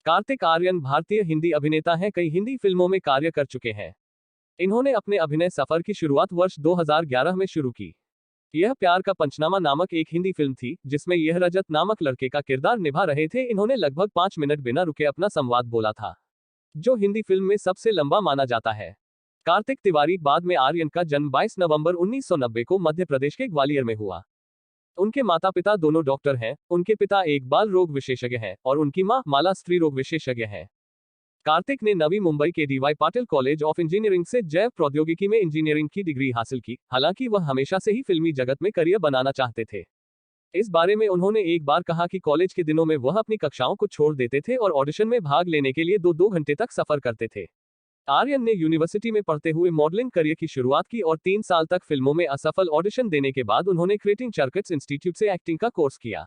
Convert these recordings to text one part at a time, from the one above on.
कार्तिक आर्यन भारतीय हिंदी अभिनेता हैं, कई हिंदी फिल्मों में कार्य कर चुके हैं। इन्होंने अपने अभिनय सफर की शुरुआत वर्ष 2011 में शुरू की। यह प्यार का पंचनामा नामक एक हिंदी फिल्म थी, जिसमें यह रजत नामक लड़के का किरदार निभा रहे थे। इन्होंने लगभग 5 मिनट बिना रुके अपना संवाद बोला था, जो हिंदी फिल्म में सबसे लंबा माना जाता है। कार्तिक तिवारी बाद में आर्यन का जन्म 22 नवंबर 1990 को मध्य प्रदेश के ग्वालियर में हुआ। उनके माता पिता दोनों डॉक्टर हैं। उनके पिता एक बाल रोग विशेषज्ञ हैं और उनकी मां माला स्त्री रोग विशेषज्ञ हैं। कार्तिक ने नवी मुंबई के DY Patil college of engineering से जैव प्रौद्योगिकी में इंजीनियरिंग की डिग्री हासिल की। हालांकि वह हमेशा से ही फिल्मी जगत में करियर बनाना चाहते थे। इस बारे में उन्होंने एक बार कहा कि कॉलेज के दिनों में वह अपनी कक्षाओं को छोड़ देते थे और ऑडिशन में भाग लेने के लिए 2-2 घंटे तक सफर करते थे। आर्यन ने यूनिवर्सिटी में पढ़ते हुए मॉडलिंग करियर की शुरुआत की और 3 साल तक फिल्मों में असफल ऑडिशन देने के बाद उन्होंने क्रिएटिंग चर्कट्स इंस्टीट्यूट से एक्टिंग का कोर्स किया।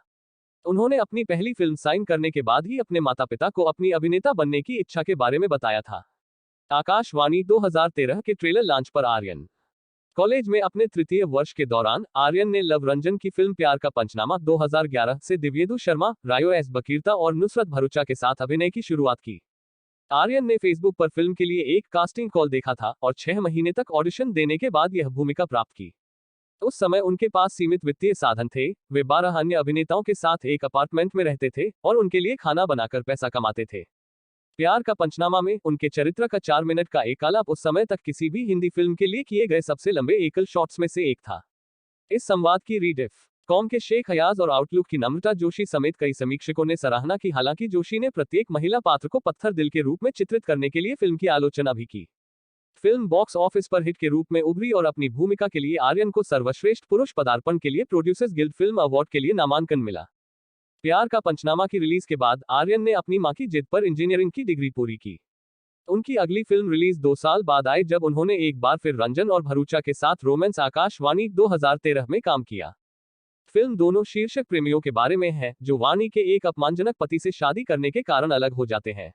उन्होंने अपनी पहली फिल्म साइन करने के बाद ही अपने माता पिता को अपनी अभिनेता बनने की इच्छा के बारे में बताया था। आकाशवाणी 2013 के ट्रेलर लॉन्च पर आर्यन कॉलेज में अपने तृतीय वर्ष के दौरान आर्यन ने लव रंजन की फिल्म प्यार का पंचनामा 2011 से दिव्येदु शर्मा, रायो एस बकीरता और नुसरत भरूचा के साथ अभिनय की शुरुआत की। आर्यन ने फेसबुक पर फिल्म के लिए एक कास्टिंग कॉल देखा था और 6 महीने तक ऑडिशन देने के बाद यह भूमिका प्राप्त की। उस समय उनके पास सीमित वित्तीय साधन थे। वे 12 अन्य अभिनेताओं के साथ एक अपार्टमेंट में रहते थे और उनके लिए खाना बनाकर पैसा कमाते थे। प्यार का पंचनामा में उनके चरित्र का 4 मिनट का एकालाप उस समय तक किसी भी हिंदी फिल्म के लिए किए गए सबसे लंबे एकल शॉट्स में से एक था। इस संवाद की रीडिफ कॉम के शेख हयाज और आउटलुक की नम्रता जोशी समेत कई समीक्षकों ने सराहना की। हालांकि जोशी ने प्रत्येक महिला पात्र को पत्थर दिल के रूप में चित्रित करने के लिए फिल्म की आलोचना भी की। फिल्म बॉक्स ऑफिस पर हिट के रूप में उभरी और अपनी भूमिका के लिए आर्यन को सर्वश्रेष्ठ पुरुष पदार्पण के लिए प्रोड्यूसर्स गिल्ड फिल्म अवार्ड के लिए नामांकन मिला। प्यार का पंचनामा की रिलीज के बाद आर्यन ने अपनी मां की जिद पर इंजीनियरिंग की डिग्री पूरी की। उनकी अगली फिल्म रिलीज 2 साल बाद आई, जब उन्होंने एक बार फिर रंजन और भरूचा के साथ रोमांस आकाशवाणी 2013 में काम किया। फिल्म दोनों शीर्षक प्रेमियों के बारे में है, जो वाणी के एक अपमानजनक पति से शादी करने के कारण अलग हो जाते हैं।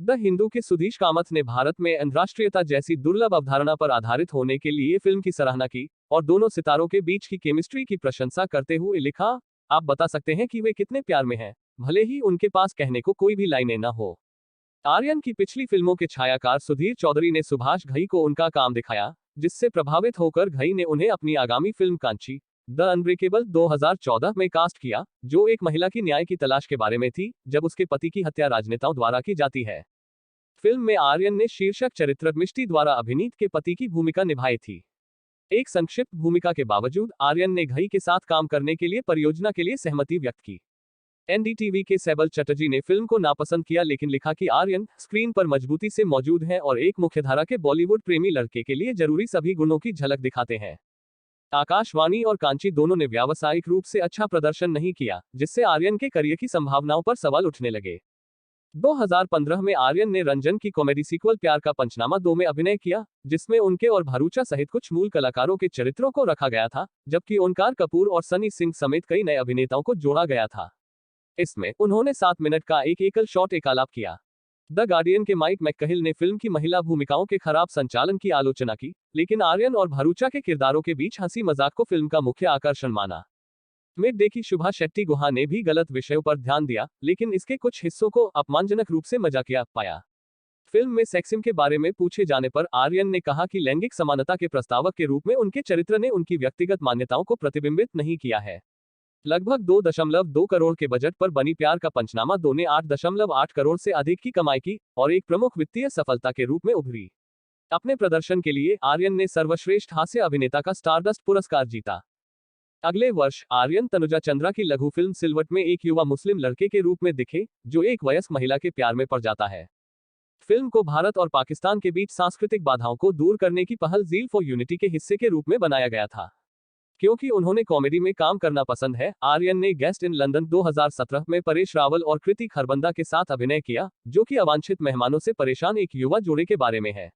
द हिंदू के सुधीश कामत ने भारत में अंतर्राष्ट्रीयता जैसी दुर्लभ अवधारणा पर आधारित होने के लिए फिल्म की सराहना की और दोनों सितारों के बीच की केमिस्ट्री की प्रशंसा करते हुए लिखा, आप बता सकते हैं कि वे कितने प्यार में हैं, भले ही उनके पास कहने को कोई भी लाइनें न हो। आर्यन की पिछली फिल्मों के छायाकार सुधीर चौधरी ने सुभाष घई को उनका काम दिखाया, जिससे प्रभावित होकर घई ने उन्हें अपनी आगामी फिल्म कांची द अनब्रेकेबल 2014 में कास्ट किया, जो एक महिला की न्याय की तलाश के बारे में थी जब उसके पति की हत्या राजनेताओं द्वारा की जाती है। फिल्म में आर्यन ने शीर्षक चरित्र मिष्टी द्वारा अभिनीत के पति की भूमिका निभाई थी। एक संक्षिप्त भूमिका के बावजूद आर्यन ने घई के साथ काम करने के लिए परियोजना के लिए सहमति व्यक्त की। एनडीटीवी के सैबल चटर्जी ने फिल्म को नापसंद किया, लेकिन लिखा कि आर्यन स्क्रीन पर मजबूती से मौजूद हैं और एक मुख्यधारा के बॉलीवुड प्रेमी लड़के के लिए जरूरी सभी गुणों की झलक दिखाते हैं। आकाशवाणी और कांची दोनों ने व्यावसायिक रूप से अच्छा प्रदर्शन नहीं किया, जिससे आर्यन के करियर की संभावनाओं पर सवाल उठने लगे। 2015 में आर्यन ने रंजन की कॉमेडी सीक्वल प्यार का पंचनामा 2 में अभिनय किया, जिसमें उनके और भरूचा सहित कुछ मूल कलाकारों के चरित्रों को रखा गया था, जबकि ओंकार कपूर और सनी सिंह समेत कई नए अभिनेताओं को जोड़ा गया था। इसमें उन्होंने 7 मिनट का एक एकल शॉट एकालाप किया। द गार्डियन के माइक मैककहिल ने फिल्म की महिला भूमिकाओं के खराब संचालन की आलोचना की, लेकिन आर्यन और भरूचा के किरदारों के बीच हंसी मजाक को फिल्म का मुख्य आकर्षण माना। मिड डे की शुभा शेट्टी गुहा ने भी गलत विषयों पर ध्यान दिया, लेकिन इसके कुछ हिस्सों को अपमानजनक रूप से मजाकिया पाया। फिल्म में सेक्सिज्म के बारे में पूछे जाने पर आर्यन ने कहा कि लैंगिक समानता के प्रस्तावक के रूप में उनके चरित्र ने उनकी व्यक्तिगत मान्यताओं को प्रतिबिंबित नहीं किया है। लगभग 2.2 करोड़ के बजट पर बनी प्यार का पंचनामा 2 ने 8.8 करोड़ से अधिक की कमाई की और एक प्रमुख वित्तीय सफलता के रूप में उभरी। अपने प्रदर्शन के लिए आर्यन ने सर्वश्रेष्ठ हास्य अभिनेता का स्टारडस्ट पुरस्कार जीता। अगले वर्ष आर्यन तनुजा चंद्रा की लघु फिल्म सिलवट में एक युवा मुस्लिम लड़के के रूप में दिखे, जो एक वयस्क महिला के प्यार में पड़ जाता है। फिल्म को भारत और पाकिस्तान के बीच सांस्कृतिक बाधाओं को दूर करने की पहल ज़ील फॉर यूनिटी के हिस्से के रूप में बनाया गया था। क्योंकि उन्होंने कॉमेडी में काम करना पसंद है, आर्यन ने गेस्ट इन लंदन 2017 में परेश रावल और कृति खरबंदा के साथ अभिनय किया, जो कि अवांछित मेहमानों से परेशान एक युवा जोड़े के बारे में है।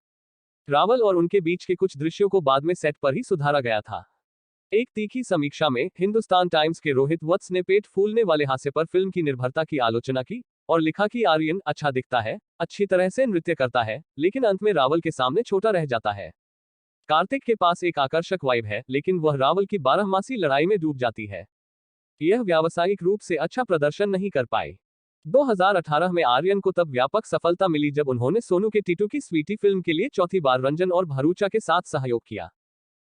रावल और उनके बीच के कुछ दृश्यों को बाद में सेट पर ही सुधारा गया था। एक तीखी समीक्षा में हिंदुस्तान टाइम्स के रोहित वत्स ने पेट फूलने वाले हास्य पर फिल्म की निर्भरता की आलोचना की और लिखा कि आर्यन अच्छा दिखता है, अच्छी तरह से नृत्य करता है, लेकिन अंत में रावल के सामने छोटा रह जाता है। कार्तिक के पास एक आकर्षक वाइब है, लेकिन वह रावल की 12 मासी लड़ाई में डूब जाती है। यह व्यावसायिक रूप से अच्छा प्रदर्शन नहीं कर पाए। 2018 में आर्यन को तब व्यापक सफलता मिली जब उन्होंने सोनू के टीटू की स्वीटी फिल्म के लिए चौथी बार रंजन और भरूचा के साथ सहयोग किया।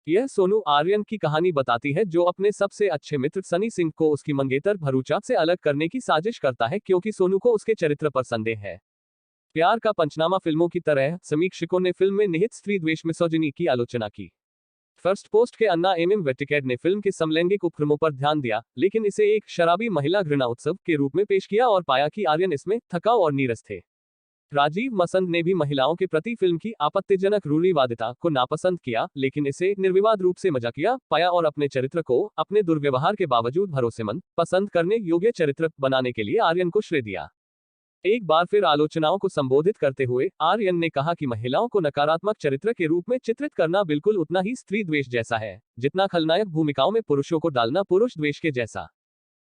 यह सोनू आर्यन की कहानी बताती है, जो अपने सबसे अच्छे मित्र सनी सिंह को उसकी मंगेतर भरूचा से अलग करने की साजिश करता है, क्योंकि सोनू को उसके चरित्र पर संदेह है। प्यार का पंचनामा फिल्मों की तरह समीक्षकों ने फिल्म में निहित स्त्री द्वेष मिसोजिनी की आलोचना की। फर्स्ट पोस्ट के अन्ना एम वेटिकेड ने फिल्म के समलैंगिक उपक्रमों पर ध्यान दिया, लेकिन इसे एक शराबी महिला घृणा उत्सव के रूप में पेश किया और पाया कि आर्यन इसमें थकाऊ और नीरस थे। राजीव मसंद ने भी महिलाओं के प्रति फिल्म की आपत्तिजनक रूढ़िवादिता को नापसंद किया, लेकिन इसे निर्विवाद रूप से मजाकिया पाया और अपने चरित्र को अपने दुर्व्यवहार के बावजूद भरोसेमंद, पसंद करने योग्य चरित्र बनाने के लिए आर्यन को श्रेय दिया। एक बार फिर आलोचनाओं को संबोधित करते हुए आर्यन ने कहा कि महिलाओं को नकारात्मक चरित्र के रूप में चित्रित करना बिल्कुल उतना ही स्त्री द्वेष जैसा है, जितना खलनायक भूमिकाओं में पुरुषों को डालना पुरुष द्वेष के जैसा।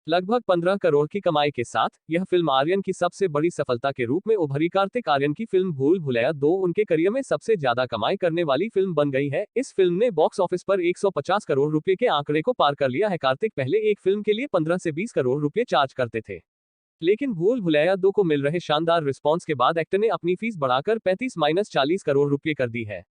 लगभग 15 करोड़ की कमाई के साथ यह फिल्म आर्यन की सबसे बड़ी सफलता के रूप में उभरी। कार्तिक आर्यन की फिल्म भूल भुलैया 2 उनके करियर में सबसे ज्यादा कमाई करने वाली फिल्म बन गई है। इस फिल्म ने बॉक्स ऑफिस पर 150 करोड़ रुपए के आंकड़े को पार कर लिया है। कार्तिक पहले एक फिल्म के लिए 15 से 20 करोड़ रुपए चार्ज करते थे, लेकिन भूल भुलैया 2 को मिल रहे शानदार रिस्पॉन्स के बाद एक्टर ने अपनी फीस बढ़ाकर 35-40 करोड़ रुपए कर दी है।